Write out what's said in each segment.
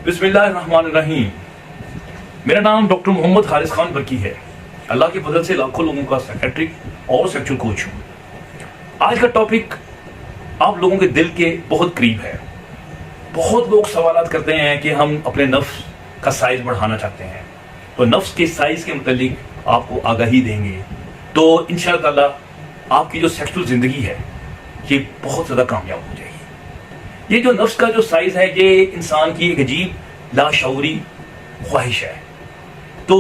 बिस्मिल्लाहिर्रहमानिर्रहीम। मेरा नाम डॉक्टर मोहम्मद हारिस खान बरकी है। अल्लाह की फजल से लाखों लोगों का सेक्रेटरी और सेक्चुअल कोच हूँ। आज का टॉपिक आप लोगों के दिल के बहुत करीब है। बहुत लोग सवाल करते हैं कि हम अपने नफ्स का साइज बढ़ाना चाहते हैं, तो नफ्स के साइज के मुतालिक आपको आगाही देंगे, तो इंशाअल्लाह आपकी जो सेक्सुअल जिंदगी है ये बहुत ज्यादा कामयाब हो जाएगी। ये जो नफ्स का जो साइज है ये इंसान की एक अजीब लाशऊरी ख्वाहिश है। तो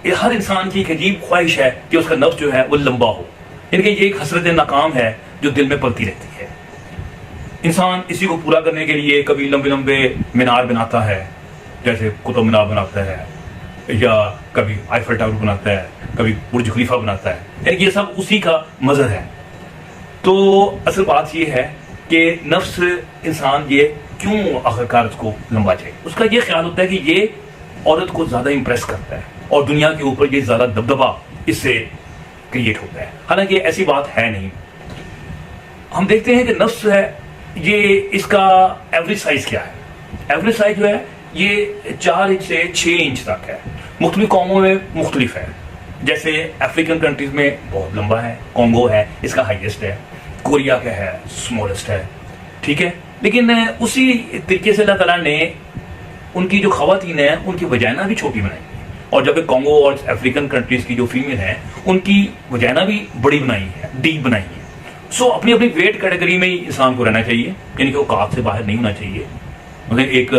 ये हर इंसान की एक अजीब ख्वाहिश है कि उसका नफ्स जो है वो लंबा हो, यानी कि ये एक हसरत नाकाम है जो दिल में पलती रहती है। इंसान इसी को पूरा करने के लिए कभी लंबे लंबे मीनार बनाता है, जैसे कुतुब मीनार बनाता है, या कभी आईफल टावर बनाता है, कभी बुर्ज खलीफा बनाता है, यानी ये सब उसी का मजहर है। तो असल बात ये है कि नफ्स इंसान ये क्यों आखिरकार उसको लंबा चाहिए। उसका ये ख्याल होता है कि ये औरत को ज्यादा इंप्रेस करता है और दुनिया के ऊपर ये ज्यादा दबदबा इससे क्रिएट होता है। हालांकि ऐसी बात है नहीं। हम देखते हैं कि नफ्स है ये इसका एवरेज साइज क्या है। एवरेज साइज जो है ये 4 इंच से 6 इंच तक है। मुख्तलिफ कौमों में मुख्तलिफ है। जैसे अफ्रीकन कंट्रीज में बहुत लंबा है, कॉन्गो है इसका हाईएस्ट है, कोरिया का है स्मॉलेस्ट है, ठीक है। लेकिन उसी तरीके से अल्लाह ताला ने उनकी जो खवातीन है उनकी वजाइना भी छोटी बनाई है, और जबकि कॉन्गो और अफ्रीकन कंट्रीज की जो फीमेल है उनकी वजाइना भी बड़ी बनाई है, डीप बनाई है। सो अपनी अपनी वेट कैटेगरी में ही इंसान को रहना चाहिए, यानी कि वो औकात से बाहर नहीं होना चाहिए। मतलब एक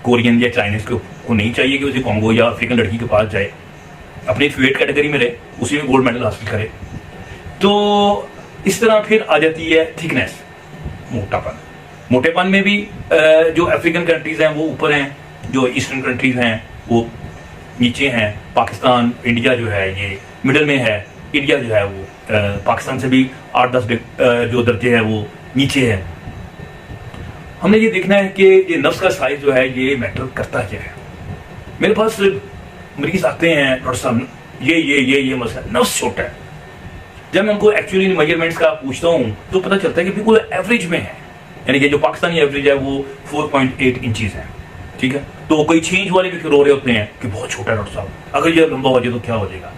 कोरियन या चाइनीज को नहीं चाहिए कि उसे कॉन्गो या अफ्रीकन लड़की के पास जाए, अपनी वेट कैटेगरी में रहे, उसी में गोल्ड मेडल हासिल करे। तो इस तरह फिर आ जाती है थिकनेस, मोटापन। मोटेपन में भी जो अफ्रीकन कंट्रीज हैं वो ऊपर हैं, जो ईस्टर्न कंट्रीज हैं वो नीचे हैं। पाकिस्तान, इंडिया जो है ये मिडल में है। इंडिया जो है वो पाकिस्तान से भी 8-10 जो दर्जे है वो नीचे है। हमने ये देखना है कि ये नफ्स का साइज जो है ये मैटर करता क्या है। मेरे पास मरीज आते हैं, डॉक्टर साहब ये मसला, नफ्स छोटा है। जब मैं उनको एक्चुअली मेजरमेंट्स का पूछता हूँ तो पता चलता है कि बिल्कुल एवरेज में है, यानी कि जो पाकिस्तानी एवरेज है वो 4.8 इंचेस है, ठीक है। तो कोई 6 इंच वाले भी रो रहे होते हैं कि बहुत छोटा है डॉक्टर साहब, अगर ये लंबा हो जाए तो क्या हो जाएगा।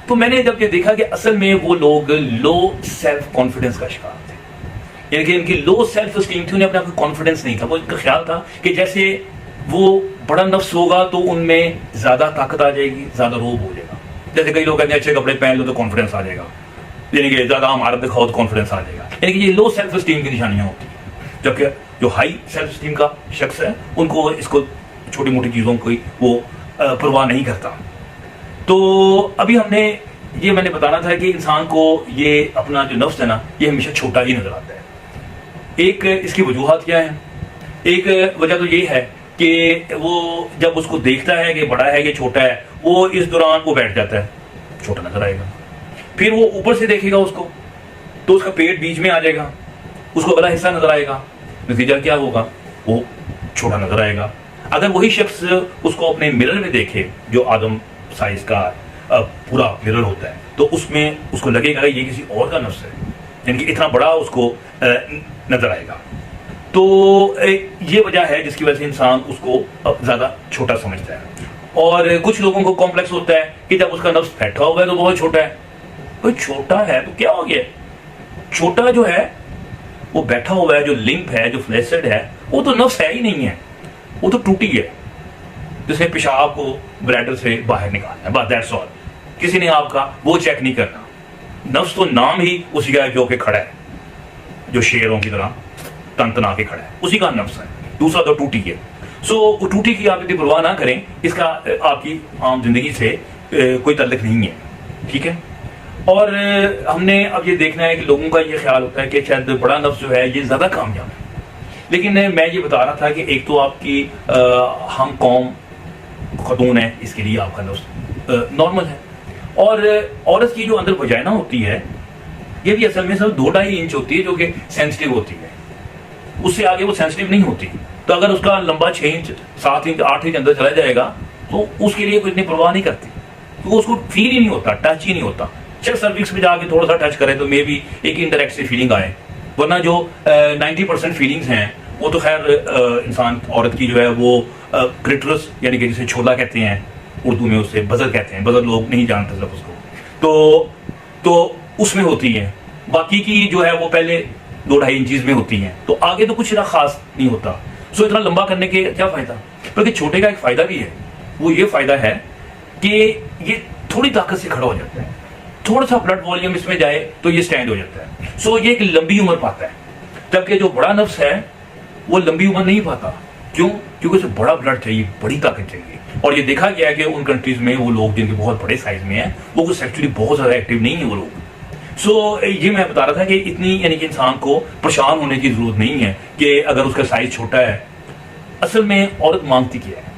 तो मैंने जब ये देखा कि असल में वो लोग लो सेल्फ कॉन्फिडेंस का शिकार थे, यानी कि इनकी लो सेल्फ स्टीम थी, उन्हें अपने आप को कॉन्फिडेंस नहीं था। वो इनका ख्याल था कि जैसे वो बड़ा नफ्स होगा तो उनमें ज्यादा ताकत आ जाएगी, ज्यादा रोब हो जाएगा। जैसे कई लोग कहते हैं अच्छे कपड़े पहन लो तो कॉन्फिडेंस आ जाएगा, यानी कि ज्यादा हमारा दिखाओ तो कॉन्फिडेंस आ जाएगा, यानी कि ये लो सेल्फ स्टीम की निशानियां होती हैं। जबकि जो हाई सेल्फ स्टीम का शख्स है उनको इसको छोटी मोटी चीजों की वो परवाह नहीं करता। तो अभी मैंने बताना था कि इंसान को ये अपना जो नफ्स है ना ये हमेशा छोटा ही नजर आता है। एक इसकी वजूहत क्या है। एक वजह तो ये है कि वो जब उसको देखता है कि बड़ा है कि छोटा है, वो इस दौरान वो बैठ जाता है, छोटा नजर आएगा। फिर वो ऊपर से देखेगा उसको तो उसका पेट बीच में आ जाएगा, उसको बड़ा हिस्सा नजर आएगा, नतीजा क्या होगा, वो छोटा नजर आएगा। अगर वही शख्स उसको अपने मिरर में देखे, जो आदम साइज का पूरा मिरर होता है, तो उसमें उसको लगेगा ये किसी और का नफ्स है, यानी कि इतना बड़ा उसको नजर आएगा। तो ये वजह है जिसकी वजह से इंसान उसको ज्यादा छोटा समझता है। और कुछ लोगों को कॉम्प्लेक्स होता है कि जब उसका नफ्स बैठा हुआ है तो बहुत छोटा है। कोई छोटा है तो क्या हो गया, छोटा जो है वो बैठा हुआ है, जो लिंप है, जो फ्लैसिड है, वो तो नफ्स है ही नहीं है, वो तो टूटी है। जैसे पेशाब को ब्लैडर से बाहर निकालना है, बस दैट्स ऑल। किसी ने आपका वो चेक नहीं करना। नफ्स तो नाम ही उसी का है जो कि खड़ा है, जो शेरों की तरह तन के खड़ा है, उसी का नफ्स है। दूसरा तो टूटी है। सो वो टूटी की आप यदि परवाह ना करें, इसका आपकी आम जिंदगी से कोई ताल्लुक नहीं है, ठीक है। और हमने अब ये देखना है कि लोगों का ये ख्याल होता है कि शायद बड़ा नफ्स जो है ये ज्यादा कामयाब है। लेकिन मैं ये बता रहा था कि एक तो आपकी हम कौम खतून है, इसके लिए आपका नफ्स नॉर्मल है। और औरत की जो अंदर वजाइना होती है ये भी असल में सिर्फ 2-2.5 इंच होती है, जो कि सेंसिटिव होती है, उससे आगे वो सेंसिटिव नहीं होती। तो अगर उसका लंबा 6 इंच 7 इंच 8 इंच अंदर चला जाएगा तो उसके लिए कोई इतनी परवाह नहीं करती, तो उसको फील ही नहीं होता, टच ही नहीं होता। चेस्ट सर्विक्स में जाके थोड़ा सा टच करे तो मे भी एक इनडायरेक्ट सी फीलिंग आए, वरना जो 90% फीलिंग्स हैं वो तो खैर इंसान औरत की जो है वो क्लिटरस यानी कि जिसे छोला कहते हैं उर्दू में, उससे बजर कहते हैं, बजर लोग नहीं जानते सिर्फ उसको, तो उसमें होती है। बाकी की जो है वो पहले 2-2.5 इंचज में होती हैं, तो आगे तो कुछ इतना खास नहीं होता। सो इतना लंबा करने के क्या फायदा। बल्कि छोटे का एक फायदा भी है, वो ये फायदा है कि ये थोड़ी ताकत से खड़ा हो जाता है, थोड़ा सा ब्लड वॉल्यूम इसमें जाए तो ये स्टैंड हो जाता है। सो ये एक लंबी उम्र पाता है, जबकि जो बड़ा नफ्स है वो लंबी उम्र नहीं पाता। क्यों? क्योंकि उसे बड़ा ब्लड चाहिए, बड़ी ताकत चाहिए। और ये देखा गया है कि उन कंट्रीज में वो लोग जिनके बहुत बड़े साइज में हैं वो कुछ एक्चुअली बहुत ज्यादा एक्टिव नहीं है वो लोग। सो ये मैं बता रहा था कि इतनी यानी कि इंसान को परेशान होने की जरूरत नहीं है कि अगर उसका साइज छोटा है। असल में औरत मांगती क्या है?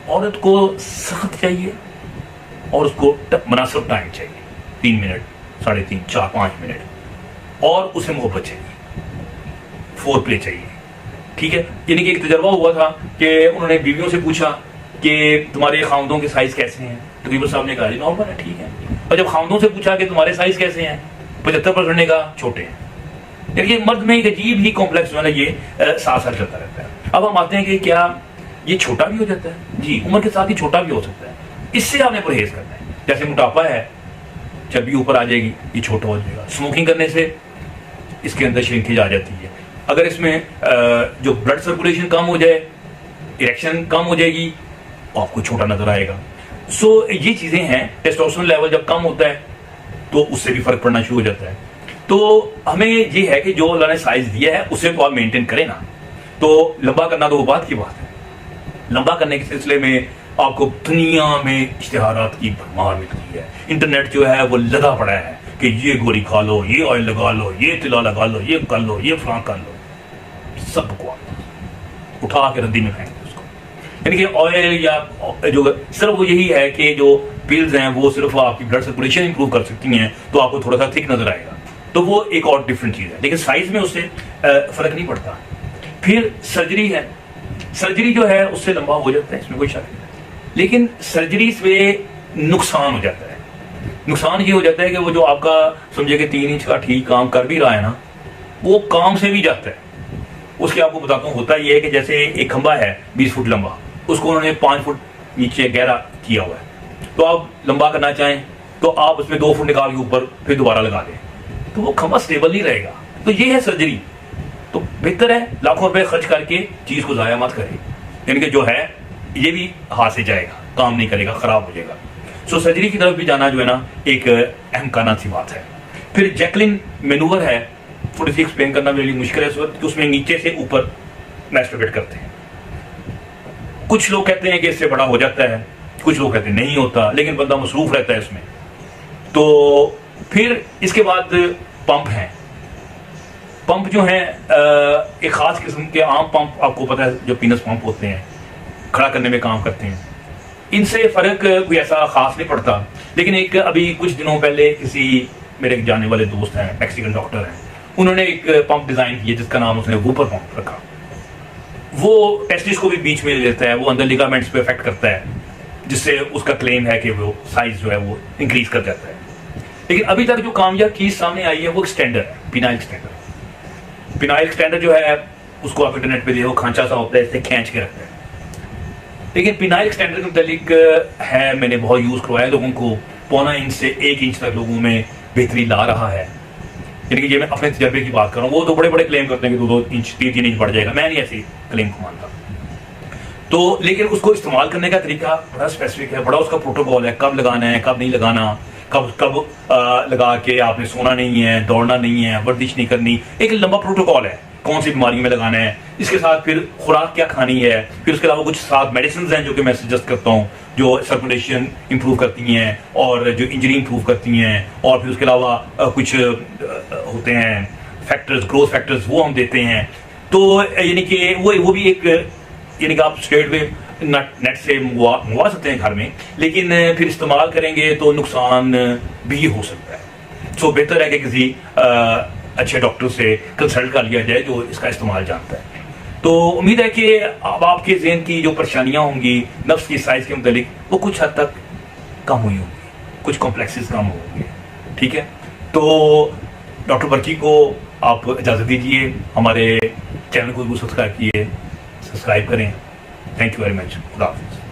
औरत को सख्त चाहिए और उसको मुनासिब टाइम चाहिए, 3 मिनट, 3.5, 4, 5 मिनट, और उसे मोहब्बत चाहिए, फोर प्ले चाहिए। ठीक है, यानी कि एक तजर्बा हुआ था कि उन्होंने बीवियों से पूछा कि तुम्हारे खामदों के साइज कैसे हैं, तो बीवी साहब ने कहा जी नॉर्मल है, ठीक है। और जब खामदों से पूछा कि तुम्हारे साइज कैसे हैं, 75% ने कहा छोटे हैं। यानी मर्द में एक अजीब ही कॉम्प्लेक्स जो है ये साथ साथ चलता रहता है। अब हम आते हैं कि क्या ये छोटा भी हो जाता है? जी, उम्र के साथ ही छोटा भी हो सकता है। इससे आपने परहेज करना है। जैसे मोटापा है, चर्बी ऊपर आ जाएगी, ये छोटा हो जाएगा। स्मोकिंग करने से इसके अंदर श्रिंकेज आ जाती है। अगर इसमें जो ब्लड सर्कुलेशन कम हो जाए, इरेक्शन कम हो जाएगी, आपको छोटा नजर आएगा। सो ये चीजें हैं। टेस्टोस्टेरोन लेवल जब कम होता है तो उससे भी फर्क पड़ना शुरू हो जाता है। तो हमें ये है कि जो अल्लाह ने साइज दिया है उसे तो आप मेंटेन करें ना। तो लंबा करना तो वो बात की बात है। लंबा करने के सिलसिले में आपको दुनिया में इश्तिहारात की भरमार मिलती है। इंटरनेट जो है वो लगा पड़ा है कि ये गोली खा लो, ये ऑयल लगा लो, ये तिला लगा लो, ये कर लो, ये फ्रांक कर लो, सब बकवास उठा के रद्दी में फेंक दो उसको। यानी कि ऑयल या जो सिर्फ वो यही है कि जो पिल्स हैं वो सिर्फ आपकी ब्लड सर्कुलेशन इंप्रूव कर सकती हैं, तो आपको थोड़ा सा थिक नजर आएगा, तो वो एक और डिफरेंट चीज है। लेकिन साइज में उससे फर्क नहीं पड़ता। फिर सर्जरी है, सर्जरी जो है उससे लंबा हो जाता है, इसमें कोई शक नहीं। लेकिन सर्जरी से नुकसान हो जाता है। नुकसान ये हो जाता है कि वो जो आपका समझे कि 3 इंच का ठीक काम कर भी रहा है ना, वो काम से भी जाता है। उसके आपको बताता हूँ, होता ये है कि जैसे एक खंबा है 20 फुट लंबा, उसको उन्होंने 5 फुट नीचे गहरा किया हुआ है। तो आप लंबा करना चाहें तो आप उसमें 2 फुट निकाल के ऊपर फिर दोबारा लगा दें, तो वो खंबा स्टेबल नहीं रहेगा। तो ये है सर्जरी। तो बेहतर है लाखों रुपए खर्च करके चीज को जाया मत करें। यानी कि जो है ये भी हाथ से जाएगा, काम नहीं करेगा, खराब हो जाएगा। सो सर्जरी की तरफ भी जाना जो है ना एक अहम काना सी बात है। फिर जैकलिन मैनूवर है, थोड़ी सी एक्सप्लेन करना मेरे लिए मुश्किल है इस वक्त, कि उसमें नीचे से ऊपर मैस्टरबेट करते हैं। कुछ लोग कहते हैं कि इससे बड़ा हो जाता है, कुछ लोग कहते हैं नहीं होता, लेकिन बंदा मसरूफ रहता है इसमें। तो फिर इसके बाद पंप हैं। पंप जो है एक खास किस्म के आम पंप, आपको पता है जो पीनस पंप होते हैं, खड़ा करने में काम करते हैं। इनसे फर्क कोई ऐसा खास नहीं पड़ता। लेकिन एक अभी कुछ दिनों पहले किसी मेरे जाने वाले दोस्त हैं, मैक्सिकन डॉक्टर हैं, उन्होंने एक पंप डिजाइन किया जिसका नाम उसने वूपर पंप रखा। वो टेस्टिस को भी बीच में ले लेता है, वो अंदर लिगामेंट्स पे इफेक्ट करता है, जिससे उसका क्लेम है कि वो साइज जो है वो इंक्रीज कर जाता है। लेकिन अभी तक जो कामयाब चीज सामने आई है वो एक्सटेंडर है, पिनाइल एक्सटेंडर। पिनाइल एक्सटेंडर जो है उसको आप इंटरनेट पे देखो, खांचा सा होता है, इससे खींच के रखते हैं। लेकिन पिनाइल एक्सटेंडर के मुतालिक है, मैंने बहुत यूज करवाया लोगों को, 0.25 इंच से 1 इंच तक लोगों में बेहतरी ला रहा है। यानी कि ये मैं अपने तजर्बे की बात कर रहा हूँ। वो तो बड़े बड़े क्लेम करते हैं कि 2-2 इंच 3-3 इंच बढ़ जाएगा, मैं नहीं ऐसी क्लेम को मानता। तो लेकिन उसको इस्तेमाल करने का तरीका बड़ा स्पेसिफिक है, बड़ा उसका प्रोटोकॉल है, कब लगाना है, कब नहीं लगाना, कब कब लगा के आपने सोना नहीं है, दौड़ना नहीं है, वर्जिश नहीं करनी, एक लंबा प्रोटोकॉल है, कौन सी बीमारी में लगाना है। इसके साथ फिर खुराक क्या खानी है, फिर उसके अलावा कुछ साथ मेडिसिन हैं जो कि मैं सजेस्ट करता हूँ, जो सर्कुलेशन इंप्रूव करती हैं और जो इंजरी इंप्रूव करती हैं। और फिर उसके अलावा कुछ होते हैं फैक्टर्स, ग्रोथ फैक्टर्स, वो हम देते हैं। तो यानी कि वो भी एक, यानी कि आप स्ट्रेट वे नेट से मंगवा सकते हैं घर में, लेकिन फिर इस्तेमाल करेंगे तो नुकसान भी हो सकता है। सो बेहतर है कि किसी अच्छे डॉक्टर से कंसल्ट कर लिया जाए जो इसका इस्तेमाल जानता है। तो उम्मीद है कि अब आपके ज़हन की जो परेशानियां होंगी नफ्स की साइज के मुतालिक वो कुछ हद तक कम हुई होंगी, कुछ कॉम्प्लेक्सेस कम होंगे। ठीक है, तो डॉक्टर बर्की को आप इजाज़त दीजिए। हमारे चैनल को सब्सक्राइब किए, सब्सक्राइब करें। Thank you very much. खुदा हाफिज़।